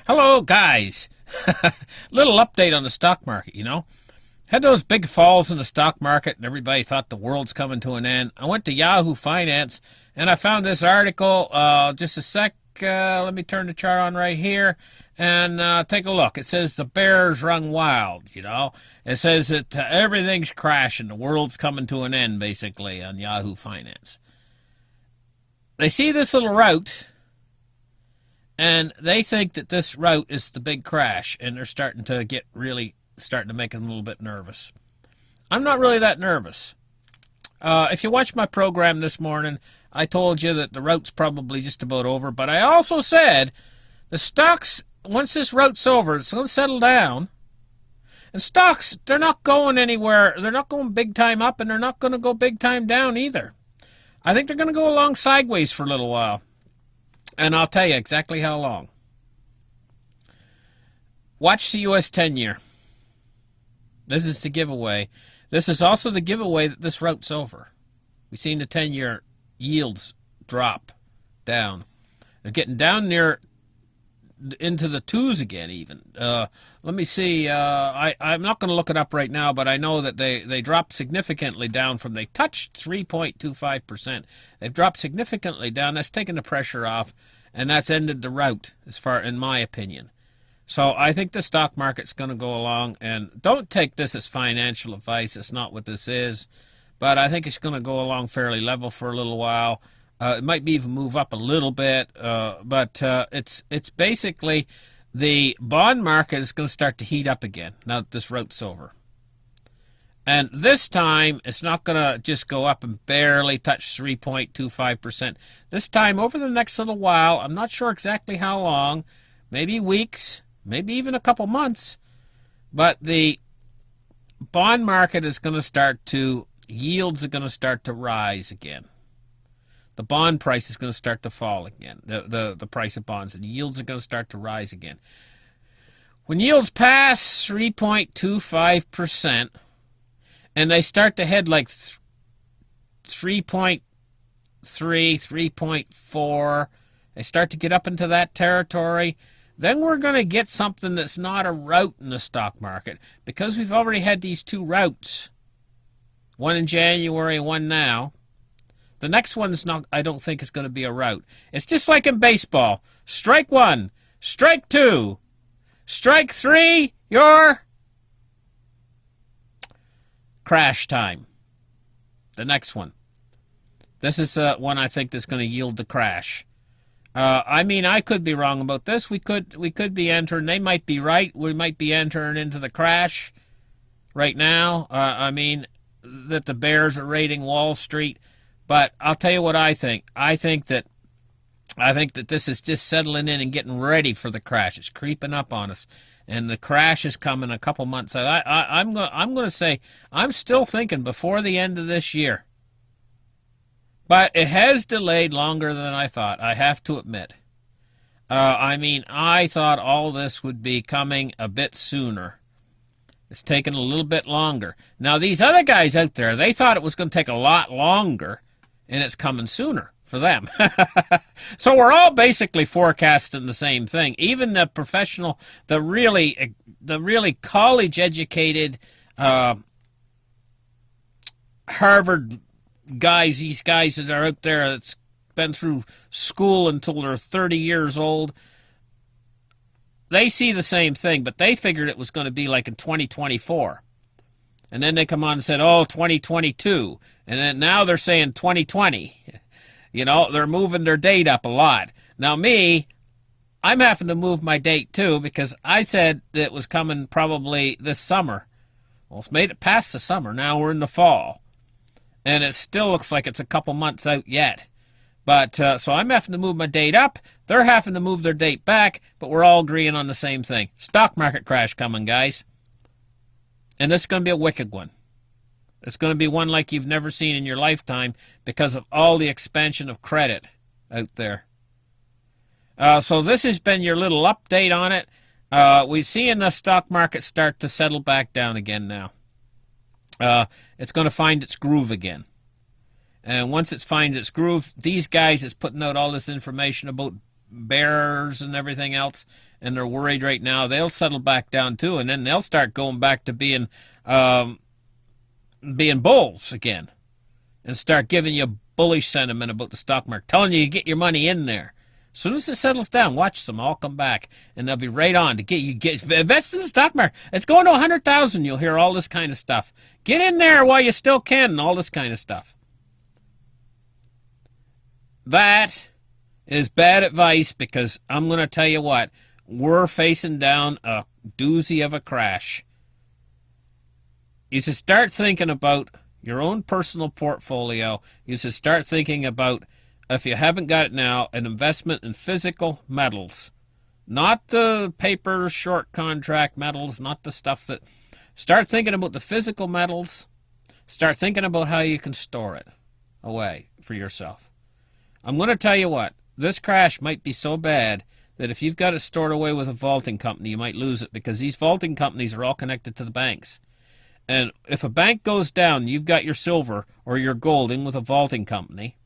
Hello, guys. Little update on the stock market, Had those big falls in the stock market and everybody thought the world's coming to an end. I went to Yahoo Finance and I found this article. Just a sec. Let me turn the chart on right here and take a look. It says the bears run wild, It says that everything's crashing. The world's coming to an end, basically, on Yahoo Finance. They see this little route, and they think that this route is the big crash, and they're starting to make them a little bit nervous. I'm not really that nervous. If you watched my program this morning, I told you that the route's probably just about over, but I also said the stocks, once this route's over, it's going to settle down. And stocks, they're not going anywhere. They're not going big time up, and they're not going to go big time down either. I think they're going to go along sideways for a little while. And I'll tell you exactly how long. Watch the U.S. 10-year. This is the giveaway. This is also the giveaway that this route's over. We've seen the 10-year yields drop down. They're getting down near into the twos again even. Let me see. I'm not going to look it up right now, but I know that they dropped significantly down from, they touched 3.25%. They've dropped significantly down. That's taken the pressure off, and that's ended the route, as far, in my opinion. So I think the stock market's going to go along, and don't take this as financial advice. It's not what this is. But I think it's going to go along fairly level for a little while. It might even move up a little bit, but it's basically the bond market is going to start to heat up again now that this route's over. And this time, it's not going to just go up and barely touch 3.25%. This time, over the next little while, I'm not sure exactly how long, maybe weeks, maybe even a couple months, but the bond market is going to start to, yields are going to start to rise again. The bond price is going to start to fall again, the price of bonds, and yields are going to start to rise again. When yields pass 3.25%, and they start to head like 3.3, 3.4, they start to get up into that territory, then we're going to get something that's not a rout in the stock market, because we've already had these two routs, one in January, one now. The next one's not, I don't think, is going to be a rout. It's just like in baseball. Strike one, strike two, strike three, you're crash time. The next one. This is one I think that's going to yield the crash. I mean, I could be wrong about this. We could be entering. They might be right. We might be entering into the crash right now. I mean, that the bears are raiding Wall Street. But I'll tell you what I think. I think that this is just settling in and getting ready for the crash. It's creeping up on us, and the crash is coming a couple months out. I'm going to say I'm still thinking before the end of this year. But it has delayed longer than I thought, I have to admit. I mean, I thought all this would be coming a bit sooner. It's taken a little bit longer. Now, these other guys out there, they thought it was going to take a lot longer, and it's coming sooner for them. So we're all basically forecasting the same thing. Even the professional, the really college-educated Harvard guys, these guys that are out there that's been through school until they're 30 years old, they see the same thing, but they figured it was going to be like in 2024. And then they come on and said, oh, 2022. And then now they're saying 2020. They're moving their date up a lot. Now me, I'm having to move my date too, because I said that it was coming probably this summer. Well, it's made it past the summer. Now we're in the fall. And it still looks like it's a couple months out yet. But so I'm having to move my date up. They're having to move their date back, but we're all agreeing on the same thing. Stock market crash coming, guys. And this is going to be a wicked one. It's going to be one like you've never seen in your lifetime because of all the expansion of credit out there. So this has been your little update on it. We see in the stock market start to settle back down again now. It's going to find its groove again. And once it finds its groove, these guys is putting out all this information about bears and everything else, and they're worried right now. They'll settle back down too, and then they'll start going back to being bulls again, and start giving you bullish sentiment about the stock market, telling you to get your money in there. As soon as it settles down, watch them all come back, and they'll be right on to invest in the stock market. It's going to 100,000. You'll hear all this kind of stuff. Get in there while you still can, and all this kind of stuff. That is bad advice, because I'm going to tell you what, we're facing down a doozy of a crash. You should start thinking about your own personal portfolio. You should start thinking about, if you haven't got it now, an investment in physical metals. Not the paper short contract metals, not the stuff that... Start thinking about the physical metals. Start thinking about how you can store it away for yourself. I'm going to tell you what, this crash might be so bad that if you've got it stored away with a vaulting company, you might lose it, because these vaulting companies are all connected to the banks. And if a bank goes down, you've got your silver or your gold in with a vaulting company,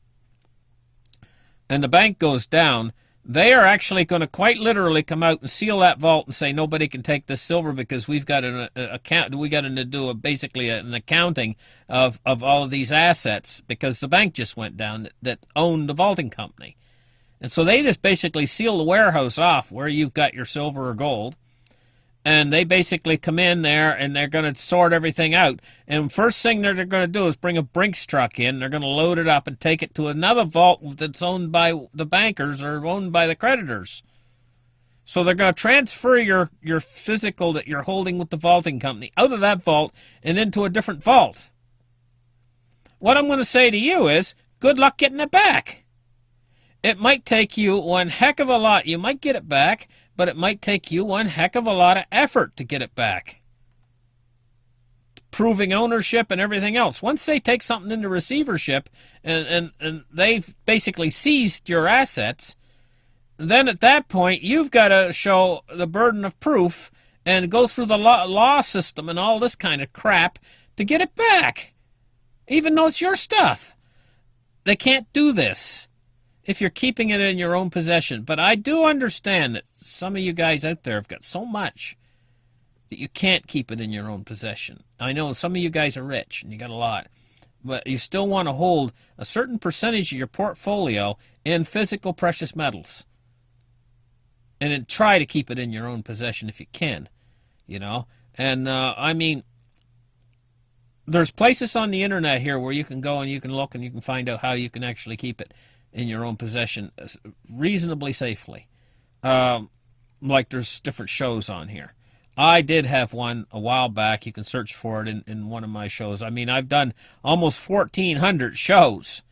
and the bank goes down, they are actually going to quite literally come out and seal that vault and say nobody can take this silver, because we've got an account. We got to do basically an accounting of all of these assets, because the bank just went down that owned the vaulting company, and so they just basically seal the warehouse off where you've got your silver or gold. And they basically come in there and they're going to sort everything out. And first thing they're going to do is bring a Brinks truck in. They're going to load it up and take it to another vault that's owned by the bankers or owned by the creditors. So they're going to transfer your physical that you're holding with the vaulting company out of that vault and into a different vault. What I'm going to say to you is, good luck getting it back. It might take you one heck of a lot. You might get it back, but it might take you one heck of a lot of effort to get it back. Proving ownership and everything else. Once they take something into receivership and they've basically seized your assets, then at that point you've got to show the burden of proof and go through the law system and all this kind of crap to get it back, even though it's your stuff. They can't do this if you're keeping it in your own possession. But I do understand that some of you guys out there have got so much that you can't keep it in your own possession. I know some of you guys are rich and you got a lot, but you still want to hold a certain percentage of your portfolio in physical precious metals. And then try to keep it in your own possession if you can, you know. And I mean, there's places on the internet here where you can go and you can look and you can find out how you can actually keep it in your own possession reasonably safely. Like there's different shows on here. I did have one a while back. You can search for it in one of my shows. I mean, I've done almost 1,400 shows,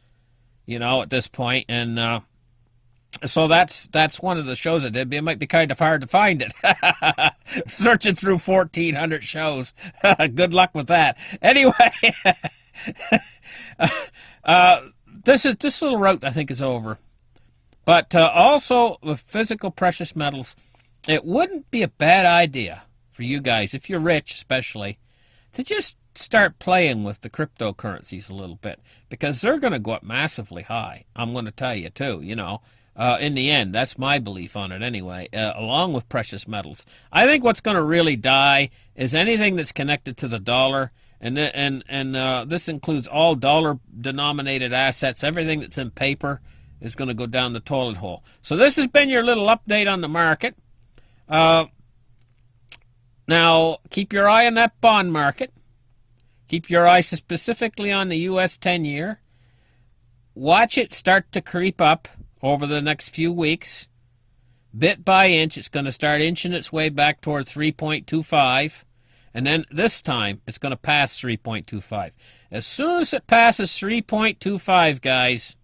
you know, at this point, and so that's one of the shows I did. It might be kind of hard to find it. Searching through 1,400 shows. Good luck with that. Anyway, this little route I think is over. But also with physical precious metals, it wouldn't be a bad idea for you guys, if you're rich especially, to just start playing with the cryptocurrencies a little bit, because they're going to go up massively high. I'm going to tell you too, you know. In the end, that's my belief on it anyway, along with precious metals. I think what's going to really die is anything that's connected to the dollar, and this includes all dollar-denominated assets. Everything that's in paper is going to go down the toilet hole. So this has been your little update on the market. Now, keep your eye on that bond market. Keep your eye specifically on the U.S. 10-year. Watch it start to creep up over the next few weeks. Bit by inch, it's going to start inching its way back toward 3.25. And then this time, it's going to pass 3.25. As soon as it passes 3.25, guys,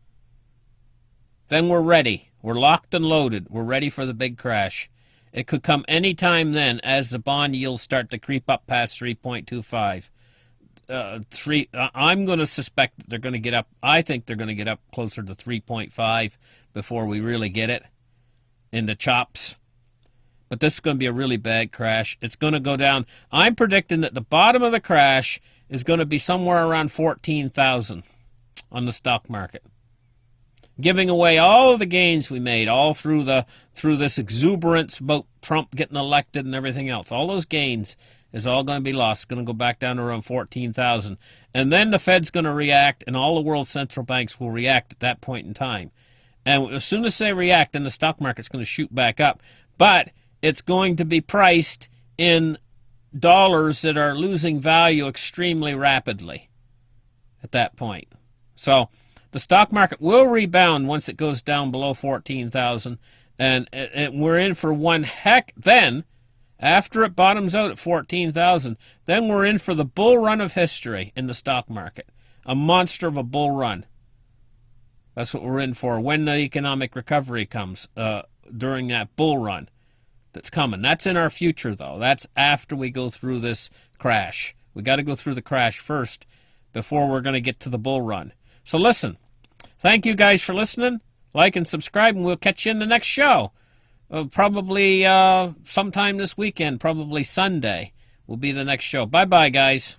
then we're ready. We're locked and loaded. We're ready for the big crash. It could come any time then as the bond yields start to creep up past 3.25. I'm going to suspect that they're going to get up. I think they're going to get up closer to 3.5 before we really get it in the chops. But this is going to be a really bad crash. It's going to go down. I'm predicting that the bottom of the crash is going to be somewhere around 14,000 on the stock market. Giving away all the gains we made all through this exuberance about Trump getting elected and everything else. All those gains is all going to be lost. It's going to go back down to around 14,000. And then the Fed's going to react, and all the world central banks will react at that point in time. And as soon as they react, then the stock market's going to shoot back up. But it's going to be priced in dollars that are losing value extremely rapidly at that point. So the stock market will rebound once it goes down below 14,000. And we're in for one heck. Then, after it bottoms out at 14,000, then we're in for the bull run of history in the stock market. A monster of a bull run. That's what we're in for when the economic recovery comes during that bull run that's coming. That's in our future, though. That's after we go through this crash. We got to go through the crash first before we're going to get to the bull run. So listen, thank you guys for listening. Like and subscribe, and we'll catch you in the next show. Probably sometime this weekend, probably Sunday will be the next show. Bye-bye, guys.